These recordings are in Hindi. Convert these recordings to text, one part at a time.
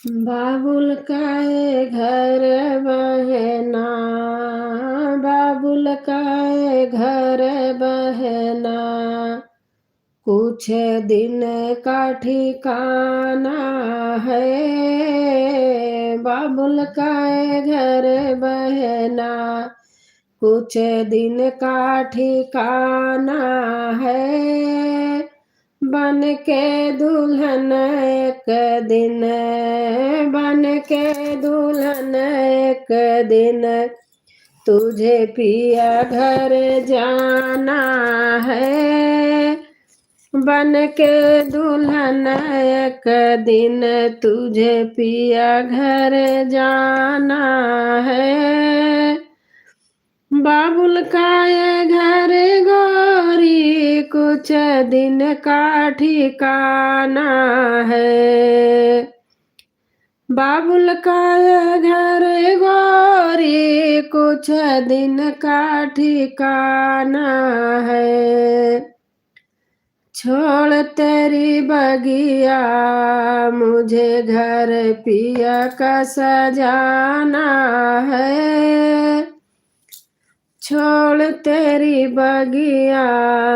बाबुल काए घर बहना, बाबुल काए घर बहना, कुछ दिन का ठिकाना है। बाबुल काए घर बहना, कुछ दिन का ठिकाना है। बन के दुल्हन एक दिन, बन के दुल्हन एक दिन, तुझे पिया घर जाना है। बन के दुल्हन एक दिन, तुझे पिया घर जाना है। बाबुल काए घर गोरी, कुछ दिन का ठिकाना है। बाबुल काए घर गोरी, कुछ दिन का ठिकाना है। छोड़ तेरी बगिया, मुझे घर पिया का सजाना है। छोड़ तेरी बगिया,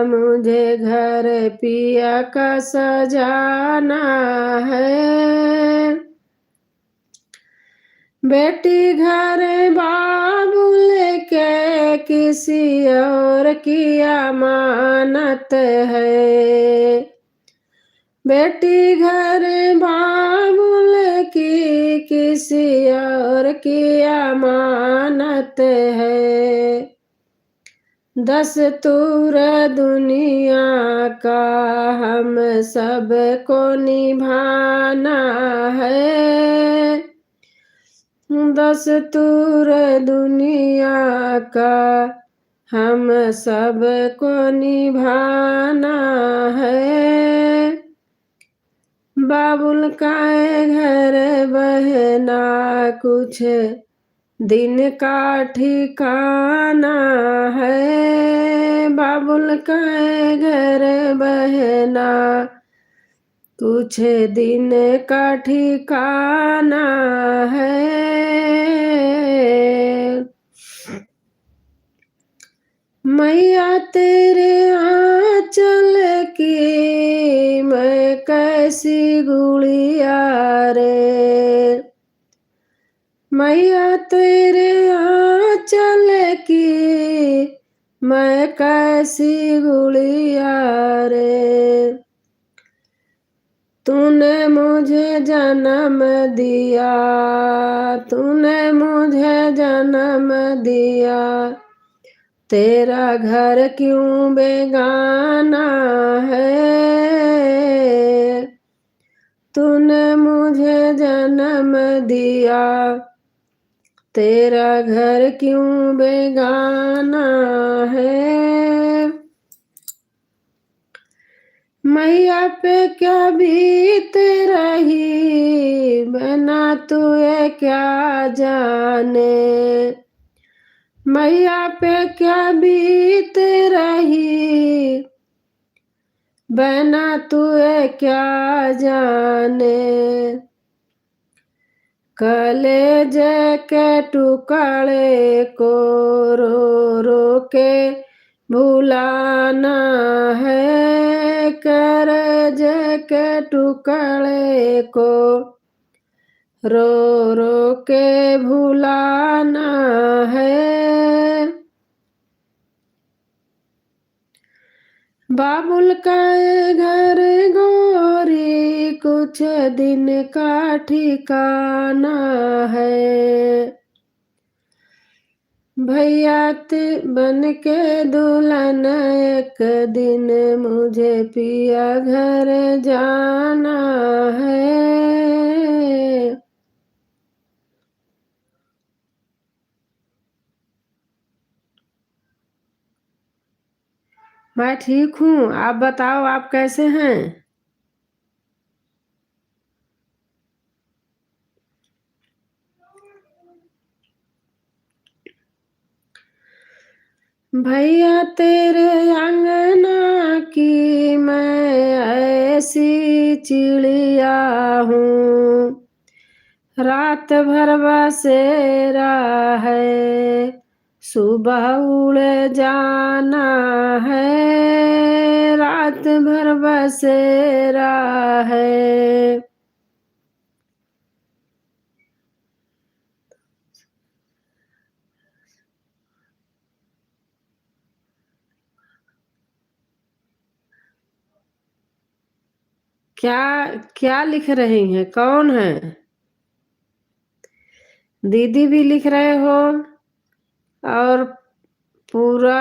मुझे घर पिया का सजाना है। बेटी घर बाबुल के, किसी और की अमानत है। बेटी घर बाबुल की, किसी और की अमानत है। दस्तूर दुनिया का हम सब को निभाना है। दस्तूर दुनिया का हम सब को निभाना है। बाबुल काए घर बहना, कुछ दिन का ठिकाना है। बाबुल काए घर बहना, कुछ दिन का ठिकाना है। मैया तेरे आंचल की, मैं कैसी गुड़िया रे। मैया तेरे आंचल की, मैं कैसी गुड़िया रे। तूने मुझे जन्म दिया, तूने मुझे जन्म दिया, तेरा घर क्यों बेगाना है। तूने मुझे जन्म दिया, तेरा घर क्यों बेगाना है। मैया पे क्या बीत रही, बना तुए क्या जाने। मैया पे क्या बीत रही, बना तुए क्या जाने। कलेज के टुकड़े को रो रो के भुलाना है। कलेज के टुकड़े को रो रो के भुलाना है। बाबुल काए घर गोरी, कुछ दिन का ठिकाना है। भैया बन के दुल्हन एक दिन, मुझे पिया घर जाना है। मैं ठीक हूँ, आप बताओ आप कैसे हैं। भैया तेरे अंगना की, मैं ऐसी चिड़िया हूँ। रात भर बसेरा है, सुबह उड़ जाना है, रात भर बसेरा है। क्या क्या लिख रही हैं? कौन है? दीदी भी लिख रहे हो? और पूरा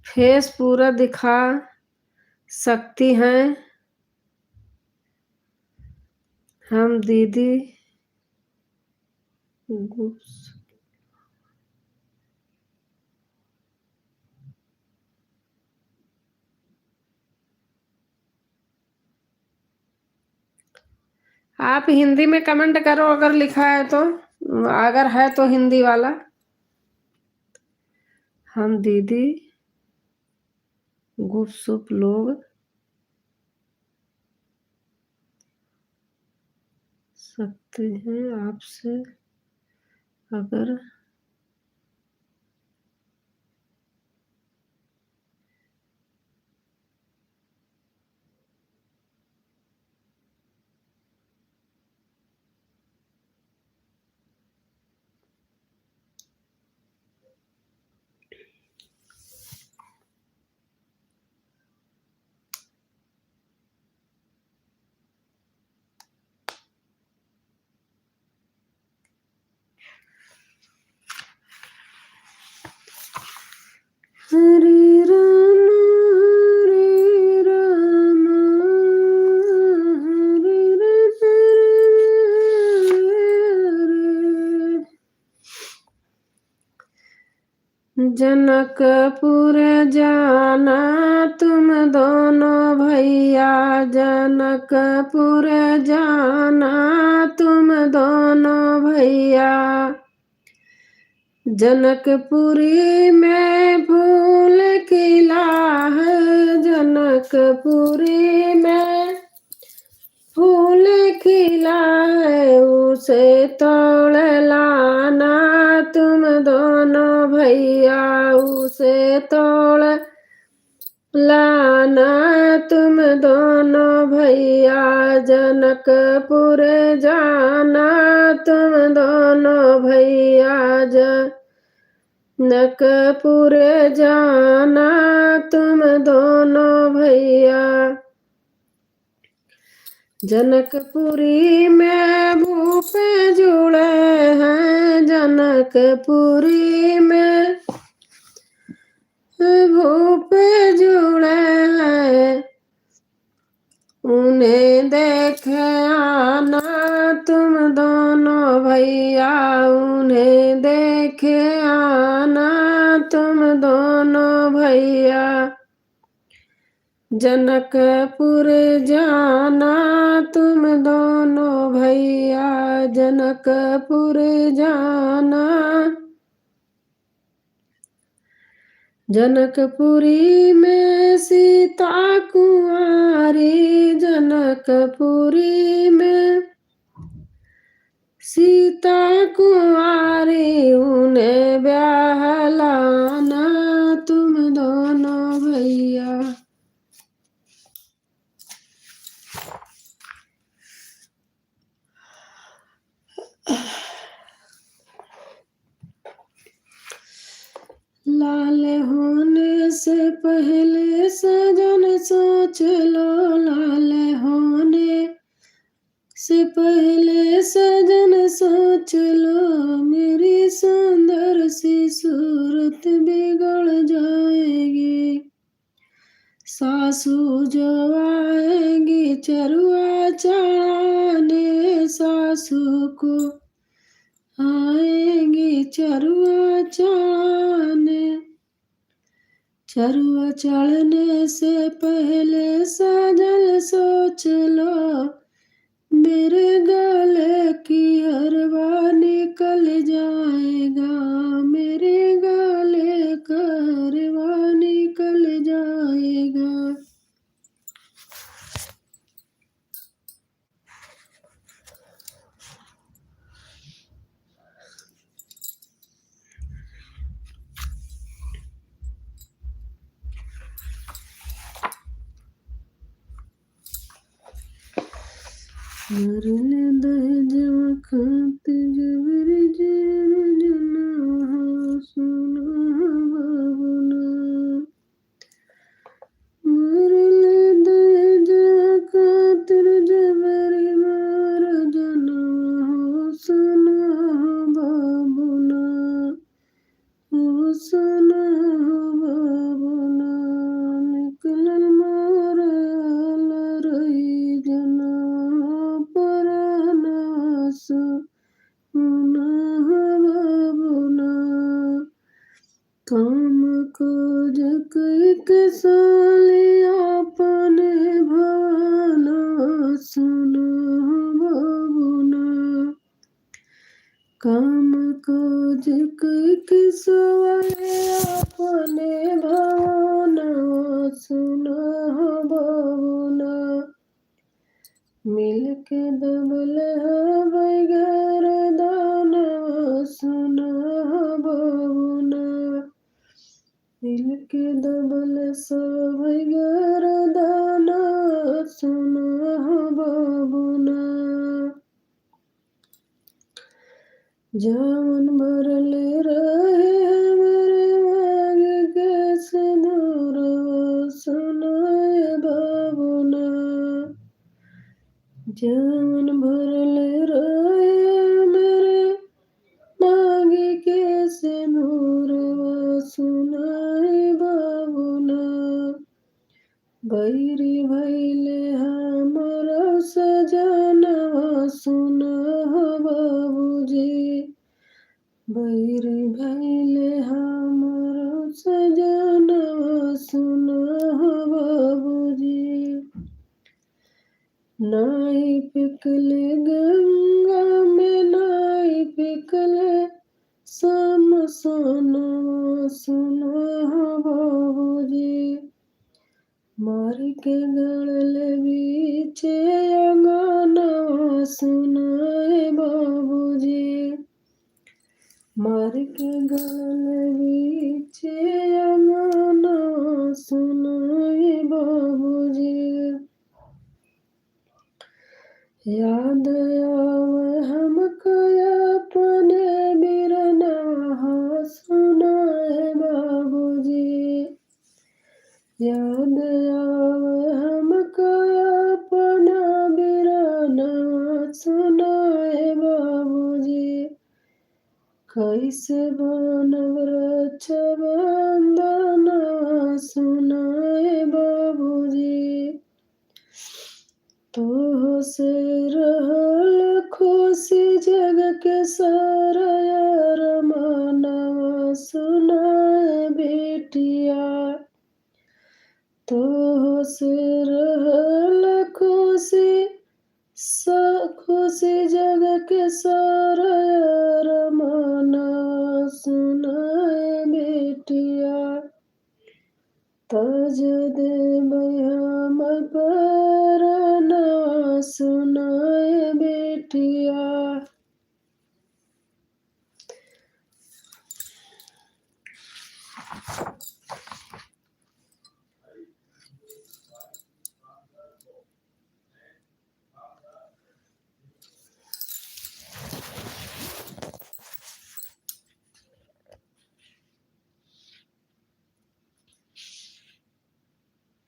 फेस पूरा दिखा सकती हैं? हम दीदी आप हिंदी में कमेंट करो अगर लिखा है तो, अगर है तो हिंदी वाला। हम दीदी गुपचुप लोग सकते हैं आपसे अगर हरे राम हरे राम हरे राम। जनकपुर जाना तुम दोनों भैया, जनकपुर जाना तुम दोनों भैया। जनकपुरी में फूल खिला है, जनकपुरी में फूल खिला है, उसे तोड़ लाना तुम दोनों भैया, उसे तोड़ लाना तुम दोनों भैया। जनकपुर जाना तुम दोनों भैया, जनकपुर जाना तुम दोनों भैया। जनकपुरी में भूप जुड़े हैं, जनकपुरी में भूप जुड़े हैं, उन्हें देख आना तुम दोनों भैया, उन्हें देख आना तुम दोनों भैया। जनकपुर जाना तुम दोनों भैया, जनकपुर जाना। जनकपुरी में सीता कुंवारी, जनकपुरी में सीता कुंवारी, उन्हें ब्याह लाना तुम दोनों भैया। लाल होने से पहले सजन सोच लो, लाल होने से पहले सजन सोच लो, मेरी सुंदर सी सूरत बिगड़ जाएगी। सासू जो आएगी चरुआ चढ़ाने, सासू को आएगी चरुआ चढ़ाने। चरुआ चढ़ने से पहले सजल सोच लो, मेरे गले की हरवा निकल जाएगा, मेरे गले का हरवा निकल जाएगा। मरले दहेजवा खातिर जबरी जेल जनवा सुना बाबुना। मरले दहेजवा खातिर जबरी मार जनवा सुना बाबुना। ओ सुना बाबुना निकलल मारे लरई जना परनास सुना बाबुना। काम काज कईके साली अपने भवना सुना बाबुना। काम काज कईके साली अपने भवना सुना बाबुना। मिलके दबल हबै गरदानवा सुना बाबुना। मिलके दबल सबै गरदाना सुना बाबुना। जावन भरले रहे हमरे मांग के सिंदूरवा सुना बाबुना। जावन भरले रहे हमरे मांग के सिंदूरवा सुना बाबुना। बैरी भैले हमरा सजनवा सुना बाबूजी। बैरी भैले हमरा सजनवा सुना बाबूजी। नाई पिकले गंगा में नाई पिकले शमशानवा सुना बाबूजी। मारी के गड़ले बीचे अंगनवा सुना बाबूजी। मारी के गड़ले बीचे अंगनवा सुना बाबूजी। याद आवे हमको अपने बिरनवा सुना बाबूजी। याद आवे हमको अपना बिरनवा सुना बाबूजी। कैसे बनब रक्षाबंधनवा सुना बाबूजी। तोह से रहल खुशी जग के सारा अरमानवा सुना बेटिया। तोह से रहल खुशी खुशी जग के सारा अरमानवा सुना बेटिया। तज देबै हम परनवा सुना बेटिया।